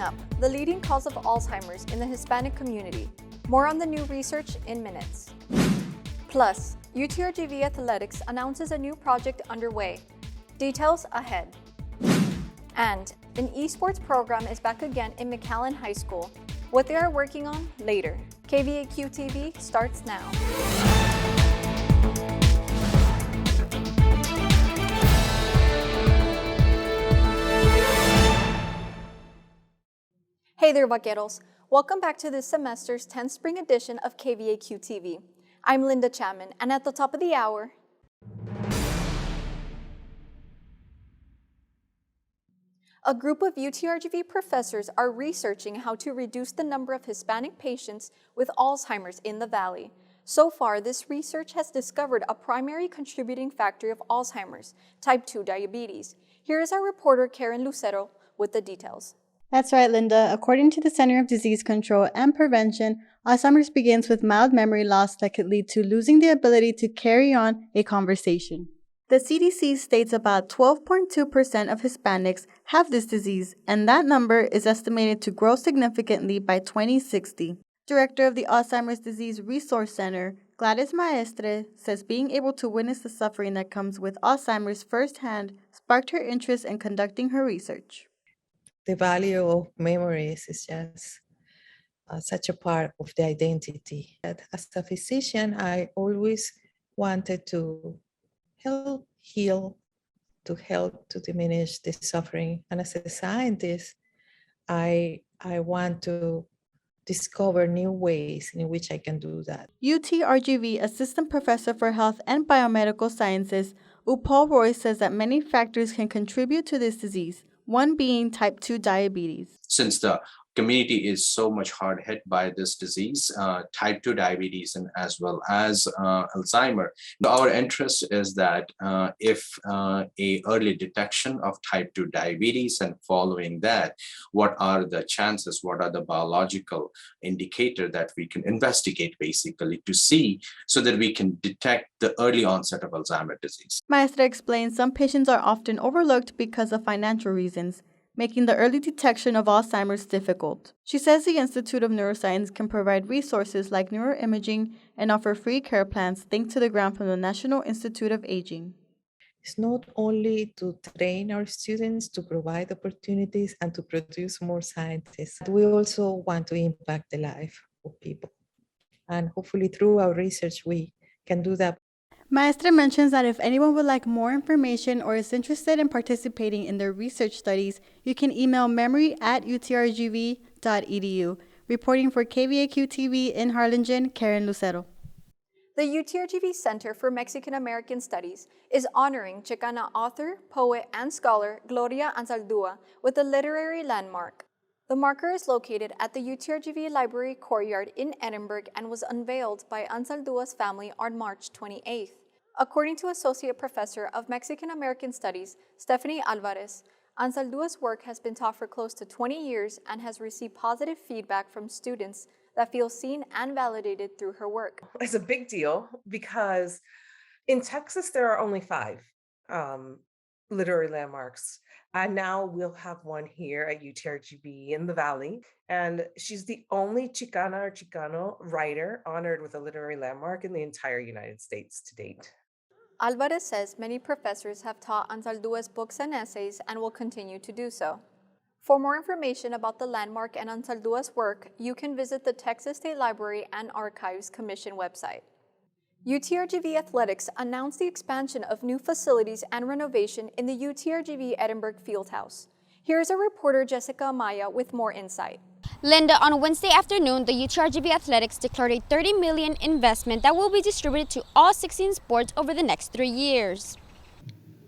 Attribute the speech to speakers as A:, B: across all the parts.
A: up, the leading cause of Alzheimer's in the Hispanic community. More on the new research in minutes. Plus, UTRGV Athletics announces a new project underway. Details ahead. And an esports program is back again in McAllen High School. What they are working on later. KVAQ-TV starts now. Hey there, vaqueros. Welcome back to this semester's 10th spring edition of KVAQ-TV. I'm Linda Chapman, and at the top of the hour, a group of UTRGV professors are researching how to reduce the number of Hispanic patients with Alzheimer's in the Valley. So far, this research has discovered a primary contributing factor of Alzheimer's, type 2 diabetes. Here is our reporter, Karen Lucero, with the details.
B: That's right, Linda. According to the Center of Disease Control and Prevention, Alzheimer's begins with mild memory loss that could lead to losing the ability to carry on a conversation. The CDC states about 12.2% of Hispanics have this disease, and that number is estimated to grow significantly by 2060. Director of the Alzheimer's Disease Resource Center, Gladys Maestre, says being able to witness the suffering that comes with Alzheimer's firsthand sparked her interest in conducting her research.
C: The value of memories is just such a part of the identity. As a physician, I always wanted to help heal, to help to diminish the suffering. And as a scientist, I want to discover new ways in which I can do that.
B: UTRGV Assistant Professor for Health and Biomedical Sciences, Paul Roy, says that many factors can contribute to this disease, one being type 2 diabetes.
D: Since the community is so much hard hit by this disease, type 2 diabetes and as well as Alzheimer, our interest is that if a early detection of type 2 diabetes and following that, what are the chances, what are the biological indicator that we can investigate basically to see so that we can detect the early onset of Alzheimer's disease.
B: Maestra explains some patients are often overlooked because of financial reasons, making the early detection of Alzheimer's difficult. She says the Institute of Neuroscience can provide resources like neuroimaging and offer free care plans thanks to the grant from the National Institute of Aging.
C: It's not only to train our students, to provide opportunities and to produce more scientists. We also want to impact the life of people. And hopefully through our research, we can do that.
B: Maestra mentions that if anyone would like more information or is interested in participating in their research studies, you can email memory@utrgv.edu. Reporting for KVAQ-TV in Harlingen, Karen Lucero.
A: The UTRGV Center for Mexican American Studies is honoring Chicana author, poet, and scholar Gloria Anzaldúa with a literary landmark. The marker is located at the UTRGV Library Courtyard in Edinburgh and was unveiled by Anzaldúa's family on March 28th. According to Associate Professor of Mexican American Studies, Stephanie Alvarez, Anzaldúa's work has been taught for close to 20 years and has received positive feedback from students that feel seen and validated through her work.
E: It's a big deal because in Texas, there are only 5 literary landmarks. And now we'll have one here at UTRGV in the Valley. And she's the only Chicana or Chicano writer honored with a literary landmark in the entire United States to date.
A: Alvarez says many professors have taught Anzaldúa's books and essays and will continue to do so. For more information about the landmark and Anzaldúa's work, you can visit the Texas State Library and Archives Commission website. UTRGV Athletics announced the expansion of new facilities and renovation in the UTRGV Edinburgh Fieldhouse. Here's our reporter Jessica Amaya with more insight.
F: Linda, on Wednesday afternoon, the UTRGV Athletics declared a $30 million investment that will be distributed to all 16 sports over the next 3 years.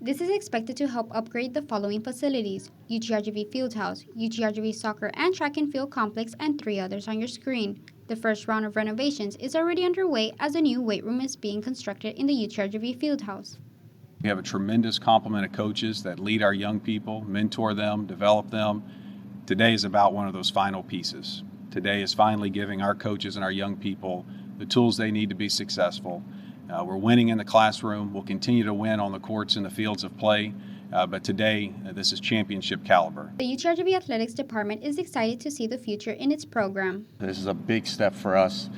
F: This is expected to help upgrade the following facilities: UTRGV Fieldhouse, UTRGV Soccer and Track and Field Complex, and 3 others on your screen. The first round of renovations is already underway as a new weight room is being constructed in the UTRGV Fieldhouse.
G: We have a tremendous complement of coaches that lead our young people, mentor them, develop them. Today is about one of those final pieces. Today is finally giving our coaches and our young people the tools they need to be successful. We're winning in the classroom. We'll continue to win on the courts and the fields of play. but today this is championship caliber.
F: The UTRGV Athletics Department is excited to see the future in its program.
H: This is a big step for us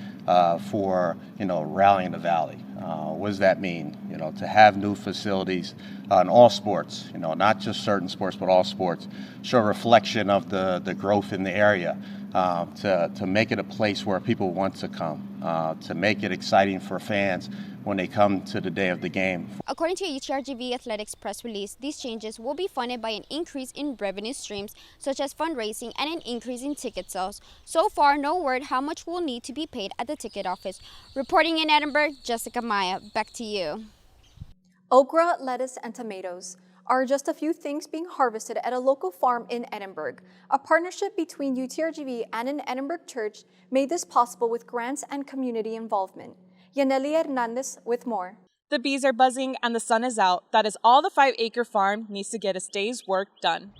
H: for rallying the Valley. What does that mean? To have new facilities in all sports, not just certain sports, but all sports, show a reflection of the growth in the area, to make it a place where people want to come, to make it exciting for fans when they come to the day of the game.
F: According to a UTRGV Athletics press release, these changes will be funded by an increase in revenue streams such as fundraising and an increase in ticket sales. So far, no word how much will need to be paid at the ticket office. Reporting in Edinburgh, Jessica Maya, back to you.
A: Okra, lettuce, and tomatoes are just a few things being harvested at a local farm in Edinburgh. A partnership between UTRGV and an Edinburgh church made this possible with grants and community involvement. Yaneli Hernandez with more.
I: The bees are buzzing and the sun is out. That is all the 5-acre farm needs to get its day's work done.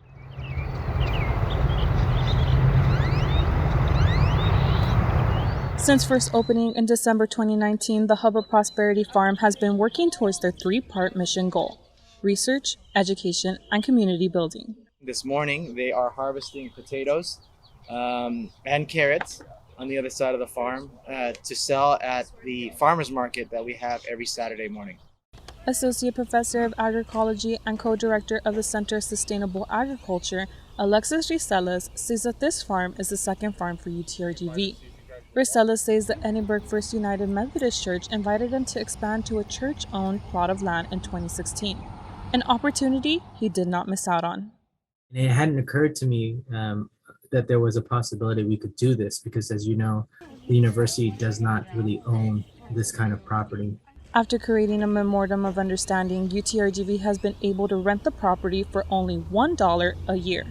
I: Since first opening in December 2019, the Hub of Prosperity Farm has been working towards their 3-part mission goal: research, education, and community building.
J: This morning, they are harvesting potatoes and carrots on the other side of the farm to sell at the farmers market that we have every Saturday morning.
I: Associate Professor of Agroecology and co-director of the Center of Sustainable Agriculture, Alexis Ricelas, says that this farm is the second farm for UTRGV. Ricelas says that Edinburgh First United Methodist Church invited him to expand to a church-owned plot of land in 2016, an opportunity he did not miss out on.
K: It hadn't occurred to me that there was a possibility we could do this because, as you know, the university does not really own this kind of property.
I: After creating a memorandum of understanding, UTRGV has been able to rent the property for only $1 a year.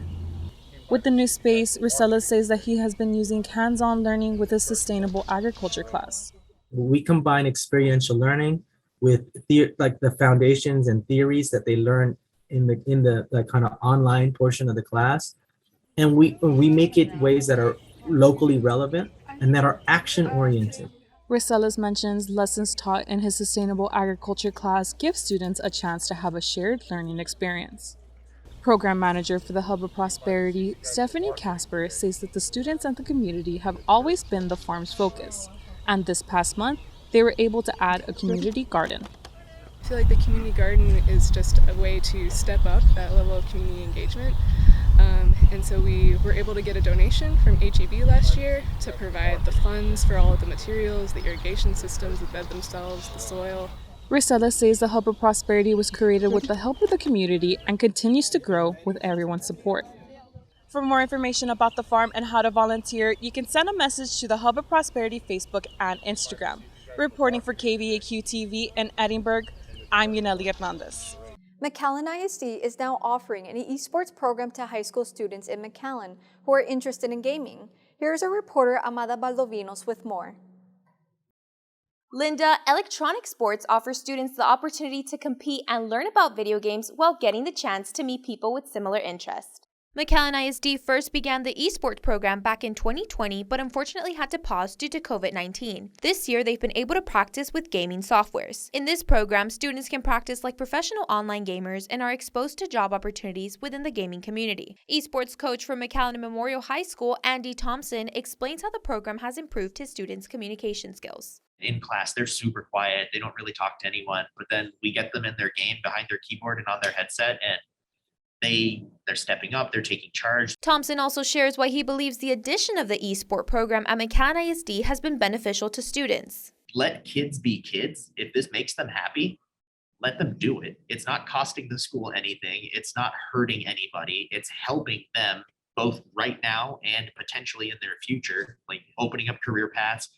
I: With the new space, Ricelas says that he has been using hands-on learning with his sustainable agriculture class.
K: We combine experiential learning with the foundations and theories that they learn in the kind of online portion of the class. And we make it ways that are locally relevant and that are action-oriented.
I: Ricelas mentions lessons taught in his sustainable agriculture class give students a chance to have a shared learning experience. Program manager for the Hub of Prosperity, Stephanie Casper, says that the students and the community have always been the farm's focus. And this past month, they were able to add a community garden.
L: I feel like the community garden is just a way to step up that level of community engagement. And so we were able to get a donation from HEB last year to provide the funds for all of the materials, the irrigation systems, the bed themselves, the soil.
I: Ricelas says the Hub of Prosperity was created with the help of the community and continues to grow with everyone's support. For more information about the farm and how to volunteer, you can send a message to the Hub of Prosperity Facebook and Instagram. Reporting for KVAQ-TV in Edinburgh, I'm Yaneli Hernandez.
A: McAllen ISD is now offering an esports program to high school students in McAllen who are interested in gaming. Here's our reporter Amada Baldovinos with more.
M: Linda, electronic sports offers students the opportunity to compete and learn about video games while getting the chance to meet people with similar interests. McAllen ISD first began the esports program back in 2020, but unfortunately had to pause due to COVID-19. This year, they've been able to practice with gaming softwares. In this program, students can practice like professional online gamers and are exposed to job opportunities within the gaming community. Esports coach for McAllen Memorial High School, Andy Thompson, explains how the program has improved his students' communication skills.
N: In class, they're super quiet. They don't really talk to anyone, but then we get them in their game behind their keyboard and on their headset, and they're stepping up, they're taking charge.
M: Thompson also shares why he believes the addition of the eSport program at McAllen ISD has been beneficial to students.
N: Let kids be kids. If this makes them happy, let them do it. It's not costing the school anything. It's not hurting anybody. It's helping them both right now and potentially in their future, like opening up career paths,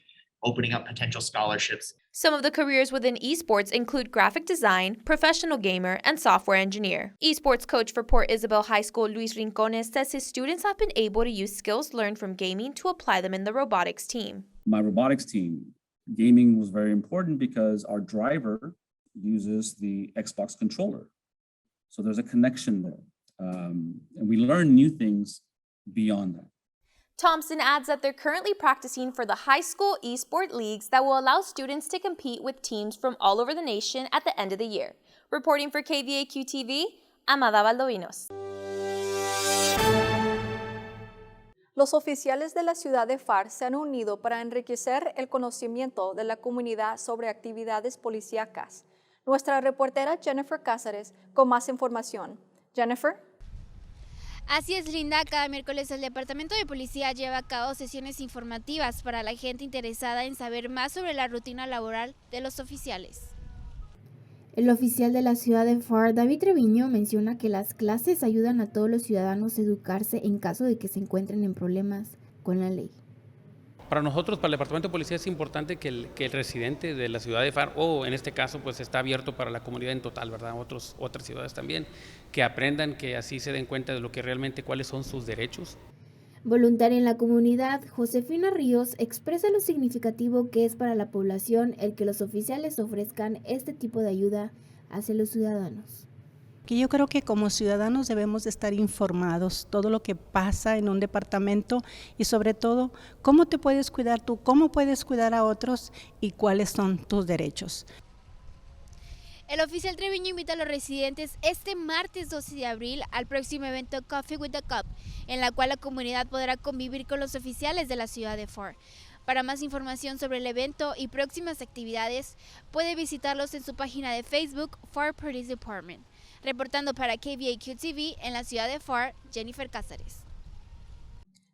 N: opening up potential scholarships.
M: Some of the careers within esports include graphic design, professional gamer, and software engineer. Esports coach for Port Isabel High School, Luis Rincones, says his students have been able to use skills learned from gaming to apply them in the robotics team.
O: My robotics team, gaming was very important because our driver uses the Xbox controller. So there's a connection there. And we learn new things beyond that.
M: Thompson adds that they're currently practicing for the high school eSport leagues that will allow students to compete with teams from all over the nation at the end of the year. Reporting for KVAQ-TV, Amada Valdovinos.
A: Los oficiales de la ciudad de FAR se han unido para enriquecer el conocimiento de la comunidad sobre actividades policíacas. Nuestra reportera Jennifer Cáceres con más información. Jennifer.
F: Así es, Linda. Cada miércoles el Departamento de Policía lleva a cabo sesiones informativas para la gente interesada en saber más sobre la rutina laboral de los oficiales.
P: El oficial de la ciudad de FAR, David Treviño, menciona que las clases ayudan a todos los ciudadanos a educarse en caso de que se encuentren en problemas con la ley.
Q: Para nosotros, para el Departamento de Policía, es importante que el residente de la ciudad de FAR, o en este caso, pues está abierto para la comunidad en total, ¿verdad? Otras ciudades también, que aprendan, que así se den cuenta de lo que realmente, cuáles son sus derechos.
P: Voluntaria en la comunidad, Josefina Ríos expresa lo significativo que es para la población el que los oficiales ofrezcan este tipo de ayuda hacia los ciudadanos.
R: Que yo creo que como ciudadanos debemos de estar informados todo lo que pasa en un departamento y sobre todo cómo te puedes cuidar tú, cómo puedes cuidar a otros y cuáles son tus derechos.
F: El oficial Treviño invita a los residentes este martes 12 de abril al próximo evento Coffee with the Cop, en la cual la comunidad podrá convivir con los oficiales de la ciudad de FAR. Para más información sobre el evento y próximas actividades, puede visitarlos en su página de Facebook, FAR Police Department. Reportando para KVAQ-TV en la ciudad de FAR, Jennifer Cáceres.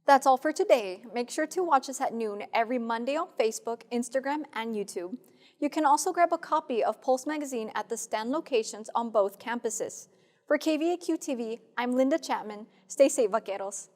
A: That's all for today. Make sure to watch us at noon every Monday on Facebook, Instagram, and YouTube. You can also grab a copy of Pulse Magazine at the stand locations on both campuses. For KVAQ-TV, I'm Linda Chapman. Stay safe, vaqueros.